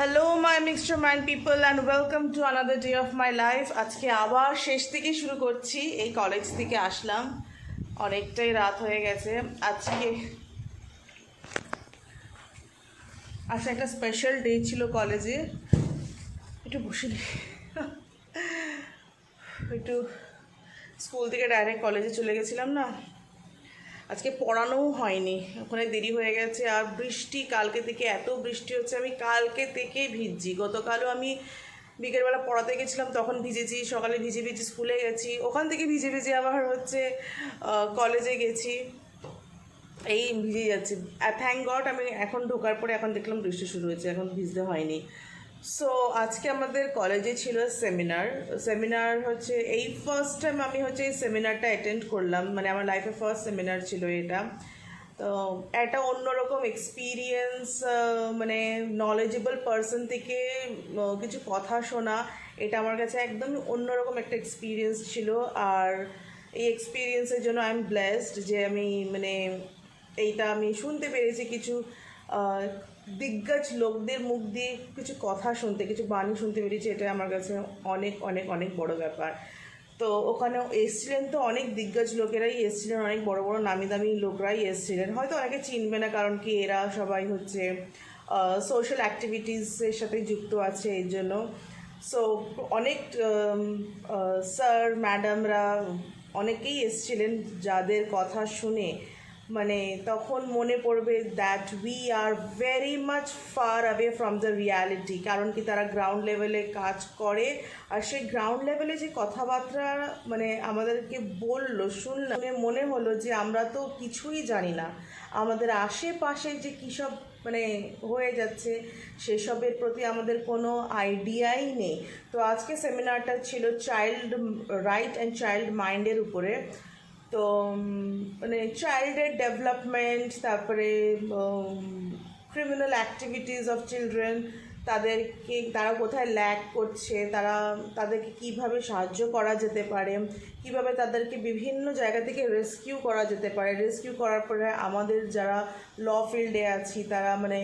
Hello my mixture mind people and welcome to another day of my life. আজকে আবার শেষ থেকে শুরু করছি। এই কলেজ থেকে আসলাম, অনেকটাই রাত হয়ে গেছে। আজকে একটা স্পেশাল ডে ছিল কলেজে। একটু বসে একটু স্কুল থেকে ডাইরেক্ট কলেজে চলে গেছিলাম না, আজকে পড়ানোও হয়নি, ওখানে দেরি হয়ে গেছে। আর বৃষ্টি, কালকে থেকে এত বৃষ্টি হচ্ছে, আমি কালকে থেকেই ভিজছি। গতকালও আমি বিকেলবেলা পড়াতে গেছিলাম, তখন ভিজেছি, সকালে ভিজে ভিজে স্কুলে গেছি, ওখান থেকে ভিজে ভিজে আবার হচ্ছে কলেজে গেছি, এই ভিজে যাচ্ছে। থ্যাংক গড আমি এখন ঢোকার পরে এখন দেখলাম বৃষ্টি শুরু হয়েছে, এখন ভিজতে হয়নি। সো আজকে আমাদের কলেজে ছিল সেমিনার হচ্ছে এই ফার্স্ট টাইম আমি হচ্ছে এই সেমিনারটা অ্যাটেন্ড করলাম, মানে আমার লাইফে ফার্স্ট সেমিনার ছিল এটা। তো একটা অন্যরকম এক্সপিরিয়েন্স, মানে নলেজেবল পারসন থেকে কিছু কথা শোনা, এটা আমার কাছে একদমই অন্যরকম একটা এক্সপিরিয়েন্স ছিল। আর এই এক্সপিরিয়েন্সের জন্য আই এম ব্লেসড যে আমি মানে এইটা আমি শুনতে পেরেছি, কিছু দিগ্গজ লোকদের মুখ দিয়ে কিছু কথা শুনতে, কিছু বাণী শুনতে পেরেছি, এটা আমার কাছে অনেক অনেক অনেক বড় ব্যাপার। তো ওখানেও এসছিলেন তো অনেক দিগ্গজ লোকেরাই এসছিলেন, অনেক বড় বড় নামি দামি লোকরাই এসছিলেন। হয়তো অনেকে চিনবে না, কারণ কি এরা সবাই হচ্ছে সোশ্যাল অ্যাক্টিভিটিসের সাথে যুক্ত আছে, এর জন্য। সো অনেক স্যার ম্যাডামরা অনেকেই এসছিলেন, যাদের কথা শুনে মানে তখন মনে পড়বে that we are very much far away from the reality. কারণ কি তারা গ্রাউন্ড লেভেলে কাজ করে, আর সেই গ্রাউন্ড লেভেলে যে কথাবার্তা মানে আমাদেরকে বললো, শুনলাম, মনে হলো যে আমরা তো কিছুই জানি না, আমাদের আশেপাশে যে কী সব মানে হয়ে যাচ্ছে সেসবের প্রতি আমাদের কোনো আইডিয়াই নেই। তো আজকে সেমিনারটা ছিল চাইল্ড রাইট অ্যান্ড চাইল্ড মাইন্ডের উপরে। তো মানে চাইল্ডের ডেভেলপমেন্ট, তারপরে ক্রিমিনাল অ্যাক্টিভিটিস অফ চিলড্রেন, তারা কোথায় ল্যাক করছে, তাদেরকে কিভাবে সাহায্য করা যেতে পারে, কিভাবে তাদেরকে বিভিন্ন জায়গা থেকে রেস্কিউ করা যেতে পারে, রেস্কিউ করার পরে আমাদের যারা ল ফিল্ডে আছি তারা মানে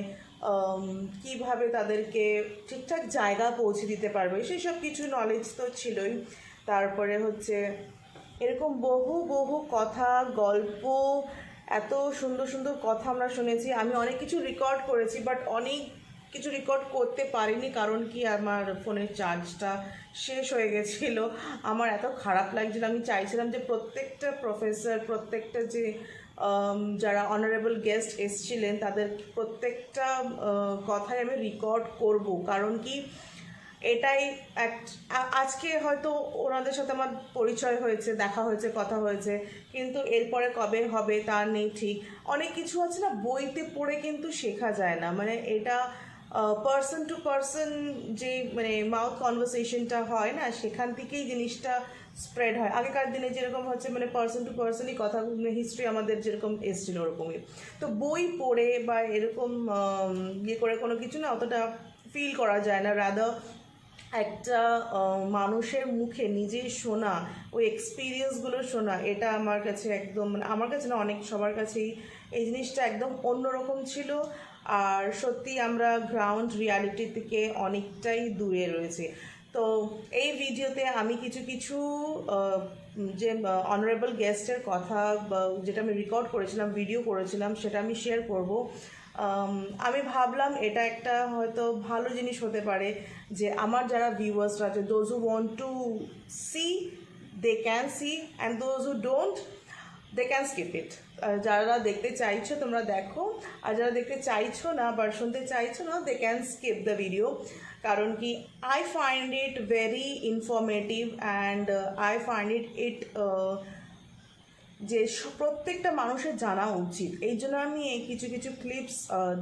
কিভাবে তাদেরকে ঠিকঠাক জায়গা পৌঁছে দিতে পারবে, সেই সব কিছু নলেজ তো ছিলই। তারপরে হচ্ছে এরকম বহু বহু কথা, গল্প, এত সুন্দর সুন্দর কথা আমরা শুনেছি। আমি অনেক কিছু রেকর্ড করেছি, বাট অনেক কিছু রেকর্ড করতে পারিনি, কারণ কি আমার ফোনের চার্জটা শেষ হয়ে গেছিলো। আমার এত খারাপ লাগছিল, আমি চাইছিলাম যে প্রত্যেকটা প্রফেসর, প্রত্যেকটা যে যারা অনারেবল গেস্ট এসছিলেন, তাদের প্রত্যেকটা কথাই আমি রেকর্ড করব। কারণ কি এটাই আজকে হয়তো ওনাদের সাথে আমার পরিচয় হয়েছে, দেখা হয়েছে, কথা হয়েছে, কিন্তু এরপরে কবে হবে তার নেই ঠিক। অনেক কিছু আছে না, বইতে পড়ে কিন্তু শেখা যায় না, মানে এটা পার্সন টু পার্সন যে মানে মাউথ কনভারসেশনটা হয় না, সেখান থেকেই জিনিসটা স্প্রেড হয়। আগেকার দিনে যেরকম হচ্ছে মানে পার্সন টু পার্সনই কথা, হিস্ট্রি আমাদের যেরকম এসেছিলো ওরকমই। তো বই পড়ে বা এরকম ইয়ে করে কোনো কিছু না অতটা ফিল করা যায় না, রাদার একটা মানুষের মুখে নিজে শোনা, ওই এক্সপিরিয়েন্সগুলো শোনা, এটা আমার কাছে একদম মানে আমার কাছে না, অনেক সবার কাছেই এই জিনিসটা একদম অন্যরকম ছিল। আর সত্যি আমরা গ্রাউন্ড রিয়ালিটি থেকে অনেকটাই দূরে রয়েছে। তো এই ভিডিওতে আমি কিছু কিছু যে অনারেবল গেস্টের কথা যেটা আমি রেকর্ড করেছিলাম, ভিডিও করেছিলাম, সেটা আমি শেয়ার করব। আমি ভাবলাম এটা একটা হয়তো ভালো জিনিস হতে পারে, যে আমার যারা ভিউয়ার্সরা আছে, those who want to see they can see, and those who don't they can skip it. যারা দেখতে চাইছো তোমরা দেখো, আর যারা দেখতে চাইছো না বা শুনতে চাইছো না, they can skip the video. কারণ কি I find it very informative and I find it যে প্রত্যেকটা মানুষের জানা উচিত, এই জন্য আমি এই কিছু কিছু ক্লিপস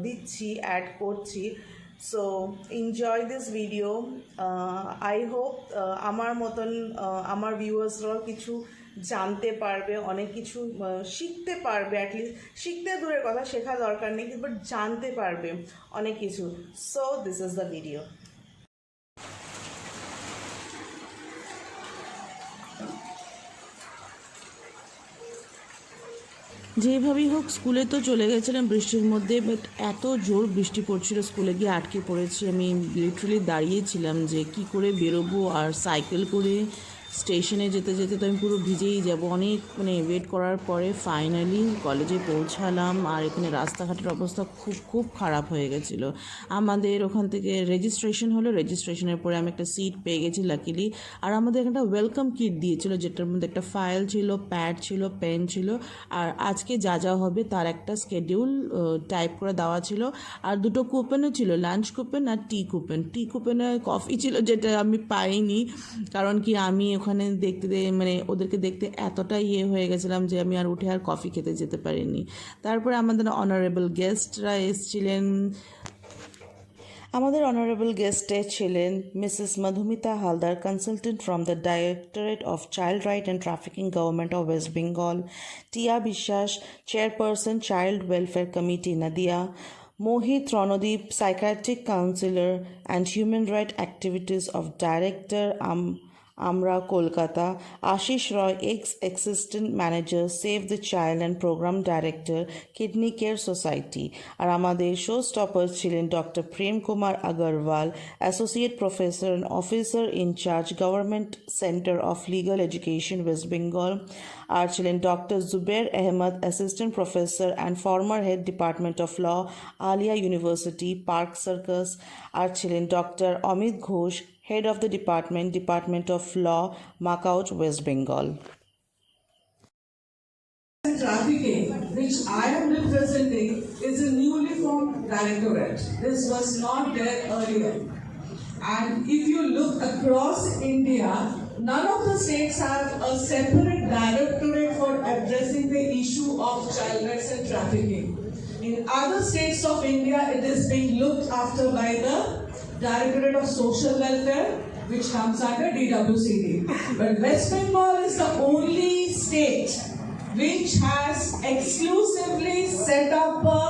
দিচ্ছি, অ্যাড করছি। So enjoy this video. I hope আমার মতন আমার ভিউয়ার্সরাও কিছু জানতে পারবে, অনেক কিছু শিখতে পারবে, অ্যাটলিস্ট শিখতে দূরের কথা, শেখা দরকার নেই, বাট জানতে পারবে অনেক কিছু। So this is the video. যেভাবেই হোক স্কুলে তো চলে গেছিলাম বৃষ্টির মধ্যে, বাট এত জোর বৃষ্টি পড়ছিল স্কুলে গিয়ে আটকে পড়েছি আমি। লিটারালি দাঁড়িয়েছিলাম যে কি করে বেরোবো, আর সাইকেল করে স্টেশনে যেতে যেতে তো আমি পুরো ভিজেই যাব। অনেক ওয়েট করার পরে ফাইনালি কলেজে পৌঁছালাম, আর এখানে রাস্তাঘাটের অবস্থা খুব খুব খারাপ হয়ে গেছিলো। আমাদের ওখান থেকে রেজিস্ট্রেশন হলো, রেজিস্ট্রেশনের পরে আমি একটা সিট পেয়ে গেছি লাকিলি। আর আমাদের একটা ওয়েলকাম কিট দিয়েছিল, যেটার মধ্যে একটা ফাইল ছিল, প্যাড ছিল, পেন ছিল, আর আজকে যা যা হবে তার একটা স্কেডিউল টাইপ করে দেওয়া ছিল। আর দুটো কুপনও ছিল, লাঞ্চ কুপন আর টি কুপন। টি কুপনে কফি ছিল, যেটা আমি পাইনি, কারণ কি আমি ওখানে দেখতে ওদেরকে দেখতে এতটা হয়ে গেছিলাম যে আমি আর উঠে আর কফি খেতে যেতে পারিনি। তারপরে আমাদের অনারেবল গেস্টরা এসেছিলেন। আমাদের অনারেবল গেস্টে ছিলেন Mrs Madhumita Haldar, consultant from the directorate of child right and trafficking, government of West Bengal; টিয়া বিশ্বাস, chairperson, child welfare committee, Nadia; Mohit Ranodip, psychiatric counselor and human rights activities of Director Amra, Kolkata; Ashish Roy, ex-assistant manager, Save the Child and program director, Kidney Care Society. আর আমাদের show stopper ছিলেন doctor Prem Kumar Agarwal, associate professor and officer incharge, government centre of legal education, West Bengal. আর ছিলেন doctor Zubair Ahmad, assistant professor and former head department of law, Aliah University, Park Circus. আর ছিলেন doctor Amit Ghosh, Head of the Department of Law, Makaut, West Bengal. Trafficking, which I am representing, is a newly formed directorate. This was not there earlier. And if you look across India, none of the states have a separate directorate for addressing the issue of child rights and trafficking. In other states of India, it is being looked after by the Directorate of Social Welfare, which comes under DWCD. But West Bengal is the only state which has exclusively set up a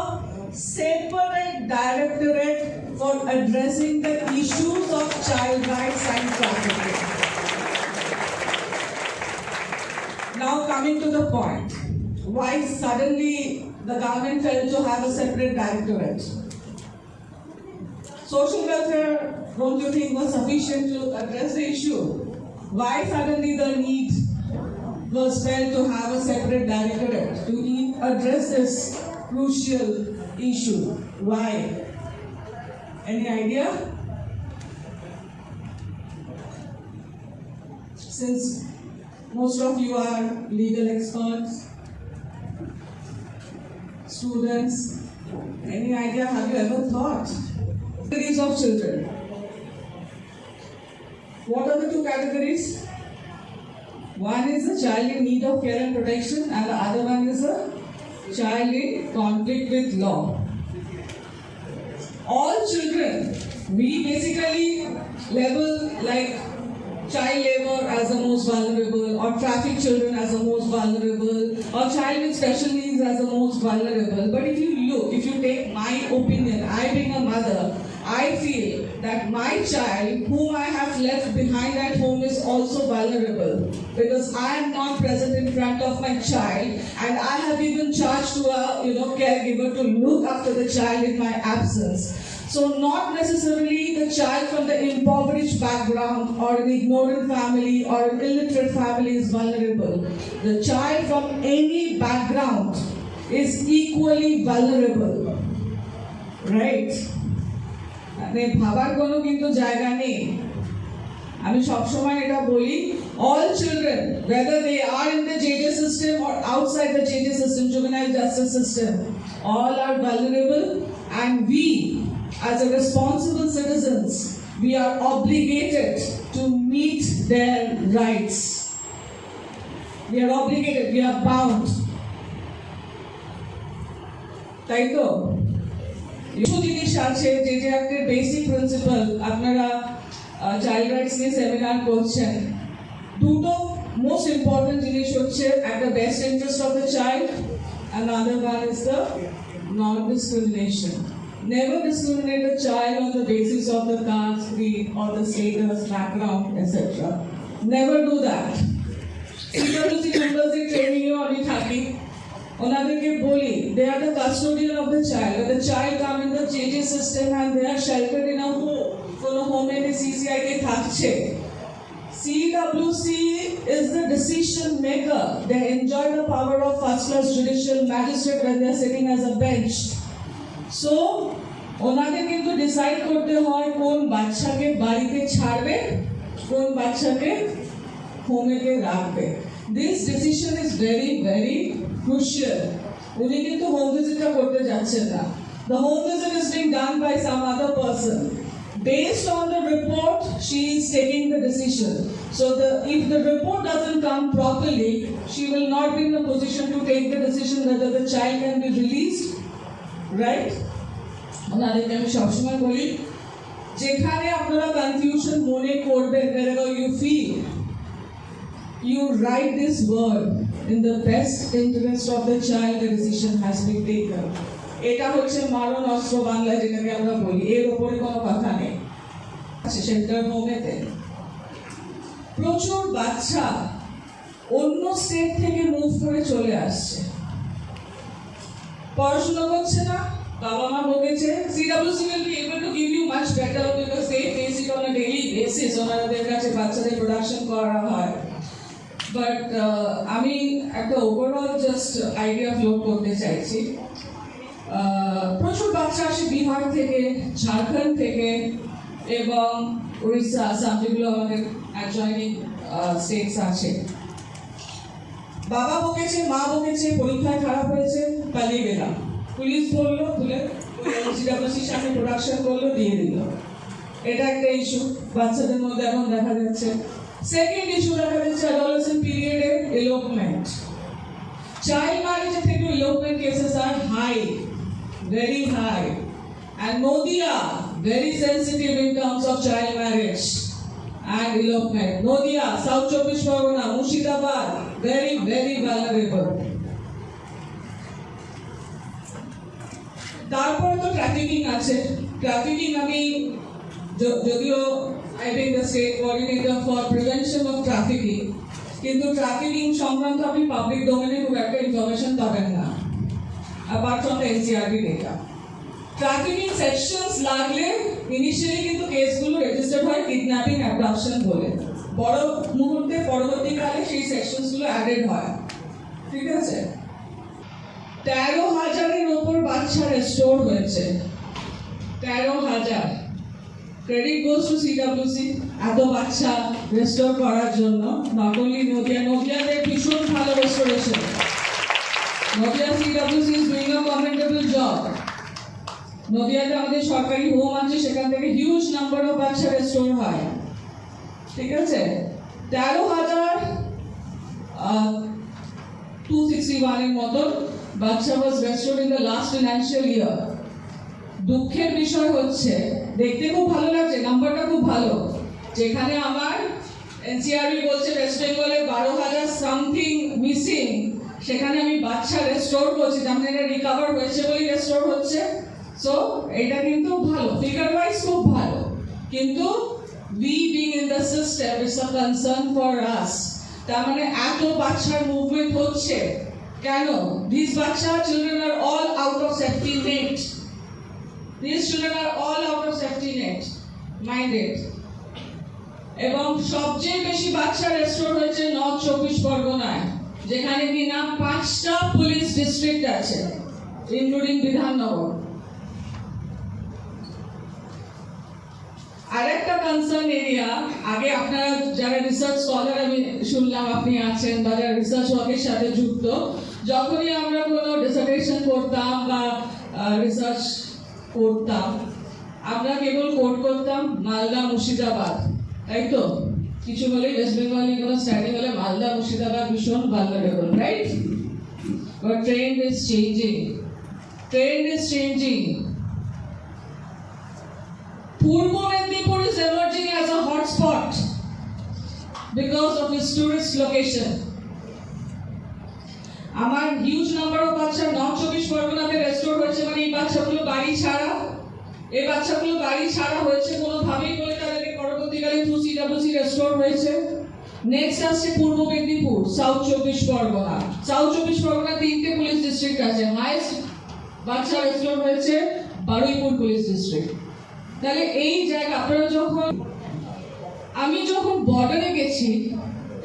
separate directorate for addressing the issues of child rights and trafficking. Now coming to the point, why suddenly the government felt to have a separate directorate? Social welfare, don't you think, was sufficient to address the issue? Why suddenly the need was felt to have a separate directorate to address this crucial issue? Why? Any idea? Since most of you are legal experts, students, any idea, have you ever thought? Categories of children. What are the two categories? One is a child in need of care and protection, and the other one is a child in conflict with law. All children, we basically label like child labor as the most vulnerable, or traffic children as the most vulnerable, or child with special needs as the most vulnerable. But if you take my opinion, I being a mother, I feel that my child, whom I have left behind at home, is also vulnerable, because I am not present in front of my child, and I have even charged to a caregiver to look after the child in my absence. So not necessarily the child from the impoverished background or an ignorant family or an illiterate family is vulnerable. The child from any background is equally vulnerable, right? ভাবার কোনো কিন্তু জায়গা নেই। আমি সবসময় এটা বলি, all children, whether they are in the JJ system or outside the JJ system, juvenile justice system, all are vulnerable, and we, as a responsible citizens, we are obligated to meet their rights. We are obligated, we are bound. তাই তো? কিছু জিনিস আছে যেটা একটা basic principal, আপনারা child rights নিয়ে seminar করছেন। দুটো মোস্ট ইম্পর্টেন্ট জিনিস হচ্ছে একটা best interest of the child, and the other one is the non-discrimination. Never discriminate a child on the basis of the caste, creed, or the status, background, etc. Never do that. CWC members are training you, are you happy? ওনাদেরকে বলি they are the custodian of the child. When the child come in the JJ system and they are sheltered in a home, কোনো হোমে CCI তে থাকছে, CWC is the decision maker. They enjoy the power of first class judicial magistrate when they are sitting as a bench. So ওনাদের কিন্তু decide করতে হয় কোন বাচ্চাকে বাড়িতে ছাড়বে, কোন বাচ্চাকে হোমেতে রাখবে। This decision is very very crucial. উনি কিন্তু হোম ভিজিটটা করতে যাচ্ছেন না। The home visit is being done by some other person. Based on the report, she is taking the decision. So if the report doesn't come properly, she will not be in a position to take the decision whether the child can be released, right? ওনাদেরকে আমি সবসময় বলি, যেখানে আপনারা confusion মনে করবেন, wherever you feel, you write this word, in the best interest of the child, the decision has been taken. এটা হচ্ছে মারণ অস্ত্র বাংলায় যেটাকে আমরা বলি, এর উপরে কোনো কথা নেই। শেল্টার হোমেতে প্রচুর বাচ্চা অন্য স্টেট থেকে মুভ করে চলে আসছে, পড়াশোনা করছে না, বাবা মা বলেছে। CWC will be able to give you much better because they face it on a daily basis. ওনাদের কাছে বাচ্চাদের প্রোডাকশন করা হয়। বাট আমি একটা ওভারঅল জাস্ট আইডিয়া ফ্লোট করতে চাইছি। প্রচুর বাচ্চা আসে বিহার থেকে, ঝাড়খণ্ড থেকে এবং উড়িষ্যা, আসাম, যেগুলো আমাদের অ্যাডজয়নিং স্টেটস আছে। বাবা বকেছে, মা বকেছে, পরীক্ষায় খারাপ হয়েছে, পালিয়ে গেলাম, পুলিশ বললো, তুলে CWCর সামনে প্রোডাকশন করলো, দিয়ে দিল। এটা একটা ইস্যু বাচ্চাদের মধ্যে এখন দেখা যাচ্ছে। সেকেন্ড ইস্যু দেখা যাচ্ছে অ্যাডোলেসেন্ট পিরিয়ডে এলোপমেন্ট। চাইল্ড ম্যারেজের থেকে এলোপমেন্ট কেসেস আর হাই, very high, and Nodia very sensitive in terms of child marriage and elopement. Nodia, South Chobbish Pargona, Murshidabad, very very vulnerable. তারপরে তো ট্রাফিকিং আছে। ট্রাফিকিং আমি যদিও I think the state coordinator for prevention of trafficking, কিন্তু trafficking সংক্রান্ত আপনি public ডোমেনে খুব একটা ইনফরমেশন পাবেন না apart from the NCRB data. Trafficking sections লাগলে ইনিশিয়ালি কিন্তু কেসগুলো রেজিস্টার্ড হয় কিডন্যাপিং, অ্যাবডাকশন বলে। বড় মুহূর্তে পরবর্তীকালে সেই সেকশনসগুলো অ্যাডেড হয়, ঠিক আছে। 13,000-এর ওপর বাচ্চা রেস্টোর হয়েছে, 13,000। ক্রেডিট গোজ টু CWC এত বাচ্চা রেস্টোর করার জন্য। নট অনলি নদিয়াতে ভীষণ ভালো restoration. Nadia CWC is doing a commendable job. নদিয়াতে আমাদের সরকারি হোম আছে, সেখান থেকে হিউজ নাম্বার অফ বাচ্চা রেস্টোর হয়, ঠিক আছে। 13,261 এর মতো বাচ্চা was restored in the last financial year. দুঃখের বিষয় হচ্ছে, দেখতে খুব ভালো লাগছে, নাম্বারটা খুব ভালো, যেখানে আমার NCRB বলছে ওয়েস্ট বেঙ্গলে 12,000 সামথিং মিসিং, সেখানে আমি বাচ্চা রেস্টোর করছি, যেমন এটা রিকভার হয়েছে বলেই রেস্টোর হচ্ছে। সো এটা কিন্তু ভালো, ফিগার ওয়াইজ খুব ভালো, কিন্তু we being in the system is a concern for us. তার মানে এত বাচ্চার মুভমেন্ট হচ্ছে কেন? These বাচ্চা children are all out of safety net. These children are all out of safety net, mind it. এবং সবচেয়ে বেশি বাচ্চা রেস্টোর হয়েছে নর্থ চব্বিশ পরগনায়, যেখানে কিনা 5টা পুলিশ ডিস্ট্রিক্ট আছে, ইনক্লুডিং বিধাননগর। আরেকটা কনসার্ন এরিয়া, আগে আপনারা যারা রিসার্চ স্কলার আমি শুনলাম আপনি আছেন বা যারা রিসার্চ ওয়ার্কের সাথে যুক্ত, যখনই আমরা কোনো ডিসার্টেশন করতাম বা রিসার্চ করতাম, আমরা কেবল কোট করতাম মালদা মুর্শিদাবাদ, তাই তো? কিছু বলে ওয়েস্ট বেঙ্গলে কোনো স্টাডি হলে মালদা মুর্শিদাবাদ ভীষণ vulnerable, right? But trend is changing, trend is changing. Purbo Mendipur is emerging as a hotspot because of its tourist location. আমার হিউজ নাম্বার অফ বাচ্চা নর্থ চব্বিশ পরগনাতে রেস্টোর হয়েছে, মানে এই বাচ্চাগুলো বাড়ি ছাড়া, এই বাচ্চাগুলো বাড়ি ছাড়া হয়েছে কোনোভাবেই বলে তাদেরকে পরবর্তীকালে থ্রু CWC রেস্টোর হয়েছে। নেক্সট আসছে পূর্ব মেদিনীপুর, সাউথ 24 পরগনা। সাউথ 24 পরগনা 3টে পুলিশ ডিস্ট্রিক্ট আছে, হাইস্ট বাচ্চা এক্সপ্লোর হয়েছে বারুইপুর পুলিশ ডিস্ট্রিক্ট। তাহলে এই জায়গা আপনারা আমি যখন বর্ডারে গেছি,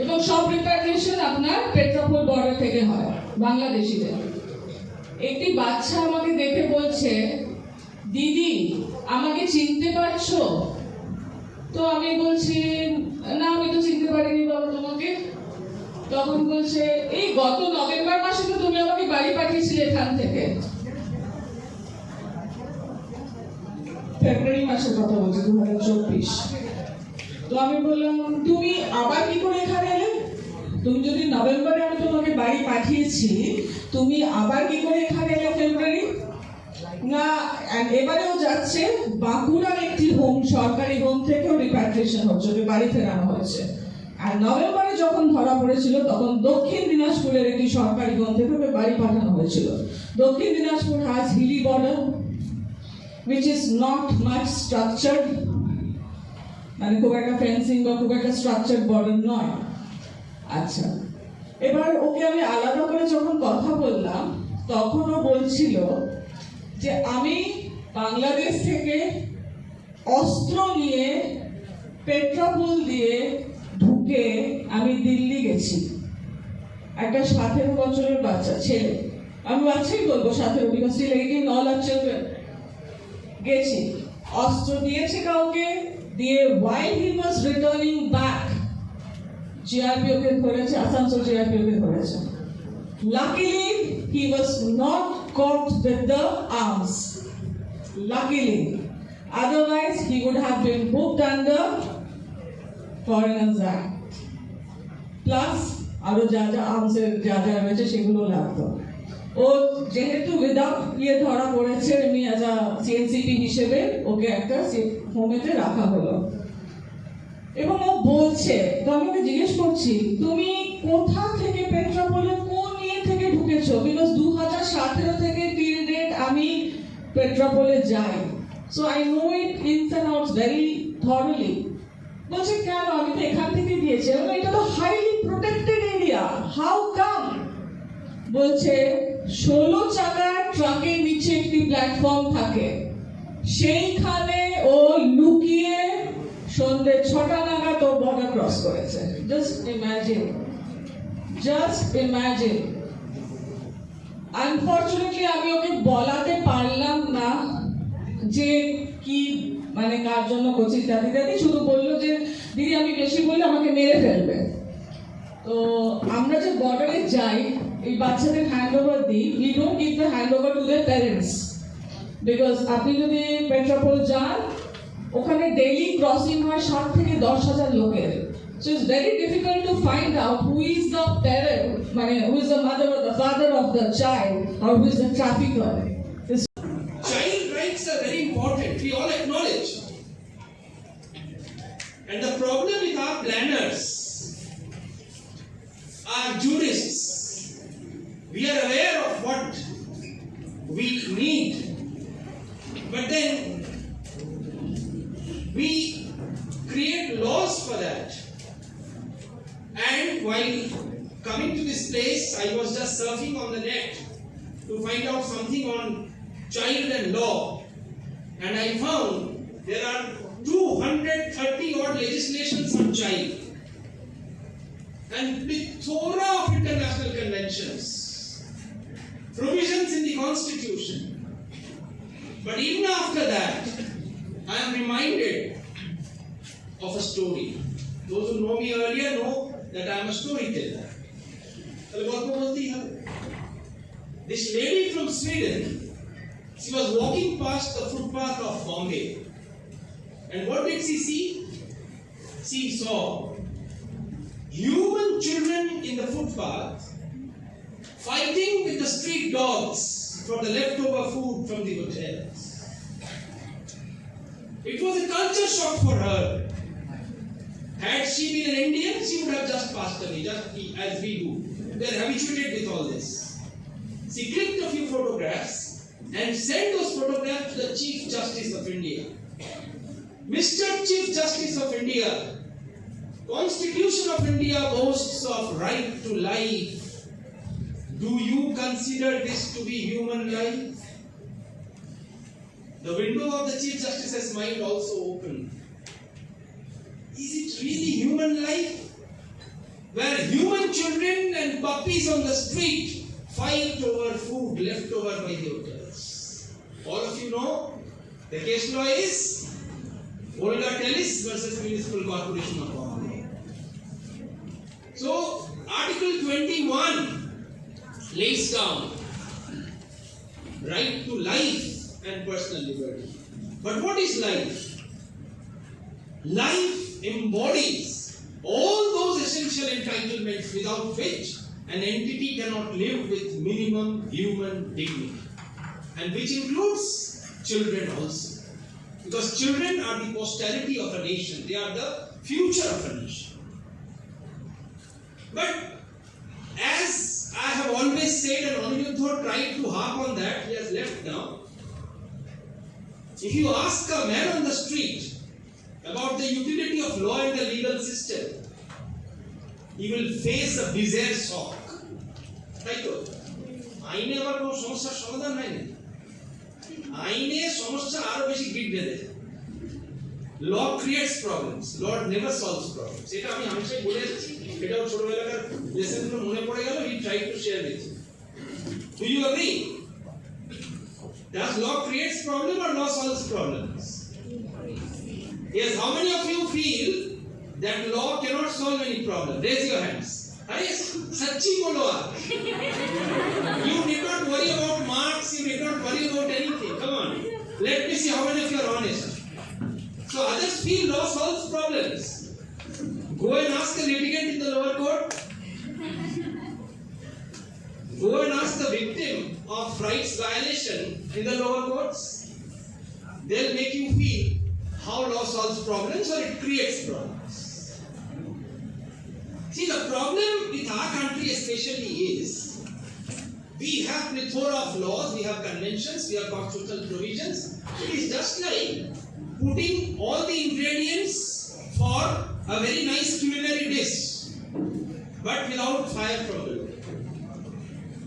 এবং সব রিপ্যাট্রিয়েশন আপনার পেট্রাপোল বর্ডার থেকে হয় বাংলাদেশিদের। একটি বাচ্চা আমাকে দেখে বলছে, দিদি আমাকে চিনতে পারছো? তো আমি বলছি, না আমি তো চিনতে পারিনি বাবা তোমাকে। তখন বলছে, এই গত নভেম্বর মাসে তো তুমি আমাকে বাড়ি পাঠিয়েছিলে এখান থেকে। ফেব্রুয়ারি মাসের কথা বলছি, 2024। তো আমি বললাম, তুমি আবার কি করে এখানে এলে? তুমি যদি নভেম্বরে আমি তোমাকে বাড়ি পাঠিয়েছি, তুমি আবার কি করে এখানে এলে ফেব্রুয়ারি? না, এবারেও যাচ্ছে বাঁকুড়ার একটি হোম, সরকারি হোম থেকেও রিপ্যাট্রিয়েশন হচ্ছে, ওকে বাড়ি ফেরানো হয়েছে। আর নভেম্বরে যখন ধরা পড়েছিল তখন দক্ষিণ দিনাজপুরের একটি সরকারি হোম থেকে ওকে বাড়ি পাঠানো হয়েছিল। Dakshin Dinajpur has Hili border which is not much structured, মানে খুব একটা ফেন্সিং বা খুব একটা স্ট্রাকচার্ড বর্ডার নয়। আচ্ছা, এবার ওকে আমি আলাদা করে যখন কথা বললাম তখন ও বলছিল যে আমি বাংলাদেশ থেকে অস্ত্র নিয়ে পেট্রাপোল দিয়ে ঢুকে আমি দিল্লি গেছি। একটা 17 বছরের বাচ্চা ছেলে, আমি বাচ্চাই বলবো 17, because still 18, all are children, গেছি, অস্ত্র দিয়েছে কাউকে দিয়ে, while he was returning back GRP ওকে ধরেছে, আসানসোল জিআরপি ওকে ধরেছে। Luckily he was not caught with the arms, luckily, otherwise he would have been booked under Foreigners Act plus আরো যা যা আর্মসের যা যা রয়েছে সেগুলো লাগতো। ও যেহেতু উইদাউট ধরা পড়েছে, এমনি অ্যাজ আ সিএনসিপি হিসেবে ওকে একটা হোমেতে রাখা হলো। এবং ও বলছে, তো আমি ওকে জিজ্ঞেস করছি, তুমি কোথা থেকে পেট্রাপোলে কোন ইয়ে থেকে ঢুকেছো? বিকজ 2017 থেকে টিল ডেট আমি পেট্রাপোলে যাই, so I know it ins and outs very thoroughly. বলছে, কেন? আমি তো এখান থেকে গিয়েছি। এটা তো highly protected area, how come? বলছে 16 চাকার ট্রাকের নিচে একটি প্ল্যাটফর্ম থাকে, সেইখানে ও লুকিয়ে সন্ধ্যে 6টা নাগাদ ও বর্ডার ক্রস করেছে। Just imagine. আনফরচুনেটলি আমি ওকে বলাতে পারলাম না যে কি, মানে কার জন্য করছি ইত্যাদি ইত্যাদি। শুধু বললো যে দিদি আমি বেশি বললে আমাকে মেরে ফেলবে। তো আমরা যে বর্ডারে যাই, এই বাচ্চাদের হ্যান্ড ওভার দিই, we don't give the hand over to their parents, because আপনি যদি পেট্রাপোল যান, ওখানে ডেইলি ক্রসিং হয় 7 থেকে 10,000 লোকের। So it's very difficult to find out who is the parent, মানে who is the mother or the father of the child, or who is the trafficker. Child rights are very important, we all acknowledge. And the problem with our planners, our jurists, we are aware of what we need, but then we create laws for that. And while coming to this place, I was just surfing on the net to find out something on child and law, and I found there are 230 odd legislations on child, and plethora of international conventions, provisions in the constitution. But even after that, I am reminded of a story. Those who know me earlier know that I am a storyteller. This lady from Sweden, she was walking past the footpath of Bombay. And what did she see? She saw human children in the footpath fighting with the street dogs for the leftover food from the hotels. It was a culture shock for her. Had she been an Indian, she would have just passed away, just as we do. They are habituated with all this. She clicked a few photographs and sent those photographs to the Chief Justice of India. Mr. Chief Justice of India, Constitution of India boasts of right to life. Do you consider this to be human life? The window of the Chief Justice's mind also opened. Is it really human life? Where human children and puppies on the street fight over food left over by the hotels. All of you know, the case law is Olga Tellis versus Municipal Corporation of Bombay. So, Article 21 lays down right to life and personal liberty. But what is life? Life embodies all those essential entitlements without which an entity cannot live with minimum human dignity, and which includes children also. Because children are the posterity of a nation, they are the future of a nation. But as I have always said, and Aniruddha tried to harp on that, he has left now. If you ask a man on the street about the utility of law in the legal system, he will face a bizarre shock. তাই তো আইনে আবার কোনো সমস্যার সমাধান হয় না, আইনে সমস্যা আরো বেশি গিট বেঁধে। Law creates problems, law never solves problems. এটা আমি হামেশাই বলে এসেছি, এটাও ছোটবেলাকার লেসনগুলো মনে পড়ে গেল, we tried to share with you. Do you agree? Does law creates problem or law solves problems? Yes, how many of you feel that law cannot solve any problem? Raise your hands. Arey, sachi bolo aap. You need not worry about marks, you need not worry about anything. Come on. Let me see how many of you are honest. So others feel law solves problems. Go and ask the litigant in the lower court. Go and ask the victim of rights violation in the lower courts. They'll make you feel how law solves problems or it creates problems. See, the problem with our country especially is we have plethora of laws, we have conventions, we have constitutional provisions. It is just like putting all the ingredients for a very nice culinary dish, but without fire from below.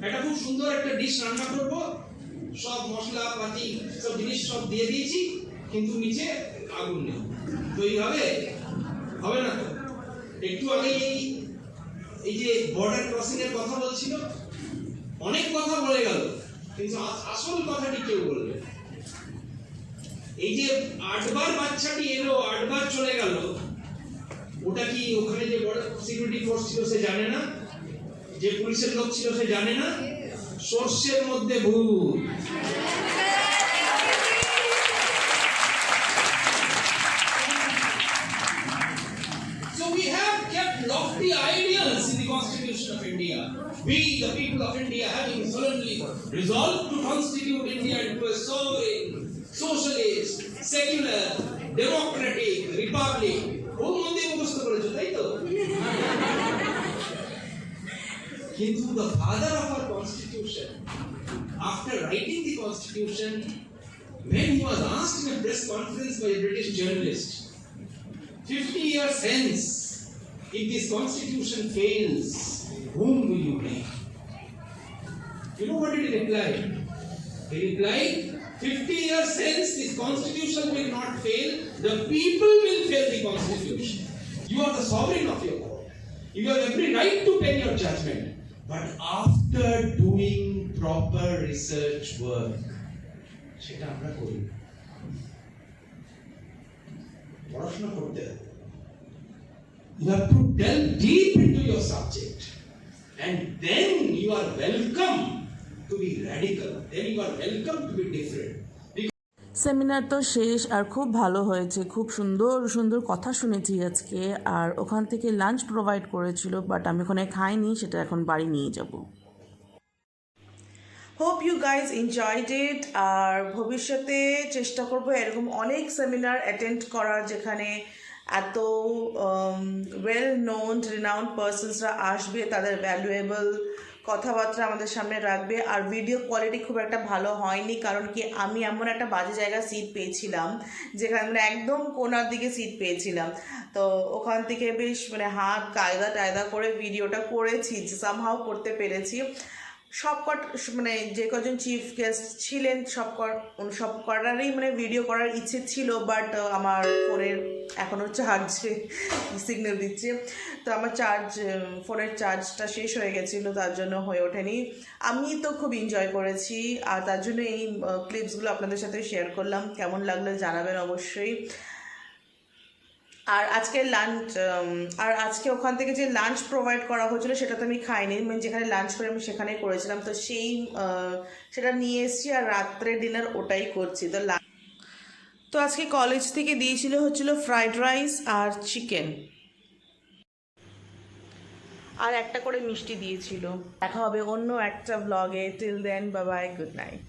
একটা খুব সুন্দর একটা dish রান্না করব, সব মশলা পাতি সব জিনিস সব দিয়ে দিয়েছি, কিন্তু নিচে আগুন নেই, তো এইভাবে হবে না। একটু আগে এই যে বর্ডার ক্রসিং এর কথা বলছিল, অনেক কথা বলে গেল, কিন্তু আসল কথাটি কেউ বলবে। এই যে 8 বার বাচ্চাটি এলো, 8 বার চলে গেল, ওটা কি ওখানে যে বর্ডার সিকিউরিটি ফোর্স ছিল সে জানে না? যে পুলিশের লোক ছিল সে জানে না? সর্ষের মধ্যে ভূত। So we have kept lofty ideals in the Constitution of India. We, the people of India, having solemnly resolved to constitute India into a sovereign, socialist, secular, democratic republic. খুব মন দিয়ে মুখস্থ করেছো, তাই তো? কিন্তু the father of our constitution, after writing the constitution, when he was asked in a press conference by a British journalist, 50 years hence, if this constitution fails, whom will you blame? You know what did he reply? He replied, 50 years hence, this constitution will not fail, the people will fail the constitution. You are the sovereign of your court. You have every right to pen your judgment. But after doing proper research work, সেটা আমরা করি। পড়াশোনা করতে হবে। You have to delve deep into your subject, and then you are welcome to be radical. Then you are welcome to be different. Seminar তো শেষ, আর খুব ভালো হয়েছে, খুব সুন্দর সুন্দর কথা শুনেছি আজকে। আর ওখান থেকে লাঞ্চ প্রোভাইড করেছিল, বাট আমি ওখানে খাইনি, সেটা এখন বাড়ি নিয়ে যাব। Hope you guys enjoyed it. আর ভবিষ্যতে চেষ্টা করব এরকম অনেক সেমিনার অ্যাটেন্ড করার, যেখানে এত ওয়েল নোন রিনাউন্ড পার্সনসরা আসবে, তাদের ভ্যালুয়েবল কথাবার্তা আমাদের সামনে রাখবে। আর ভিডিও কোয়ালিটি খুব একটা ভালো হয়নি, কারণ কি আমি এমন একটা বাজে জায়গায় সিট পেয়েছিলাম যেখানে মানে একদম কোনার দিকে সিট পেয়েছিলাম। তো ওখান থেকে বেশ মানে হাত কায়দা করে ভিডিওটা করেছি, সামহাও করতে পেরেছি। মানে যে কজন চিফ গেস্ট ছিলেন সব করারই মানে ভিডিও করার ইচ্ছে ছিল, বাট আমার ফোনের এখনও চার্জে সিগন্যাল দিচ্ছে, তো আমার ফোনের চার্জটা শেষ হয়ে গেছিলো, তার জন্য হয়ে ওঠেনি। আমি তো খুব এনজয় করেছি, আর তার জন্য এই ক্লিপসগুলো আপনাদের সাথে শেয়ার করলাম। কেমন লাগলো জানাবেন অবশ্যই। আর আজকে ওখান থেকে যে লাঞ্চ প্রোভাইড করা হয়েছিল সেটা তো আমি খাইনি, মানে যেখানে লাঞ্চ করে আমি সেখানেই করেছিলাম, তো সেটা নিয়ে এসেছি, আর রাত্রে ডিনার ওটাই করছি। তো আজকে কলেজ থেকে হচ্ছিল ফ্রাইড রাইস আর চিকেন, আর একটা করে মিষ্টি দিয়েছিল। দেখা হবে অন্য একটা ব্লগে। Till then, bye bye, good night.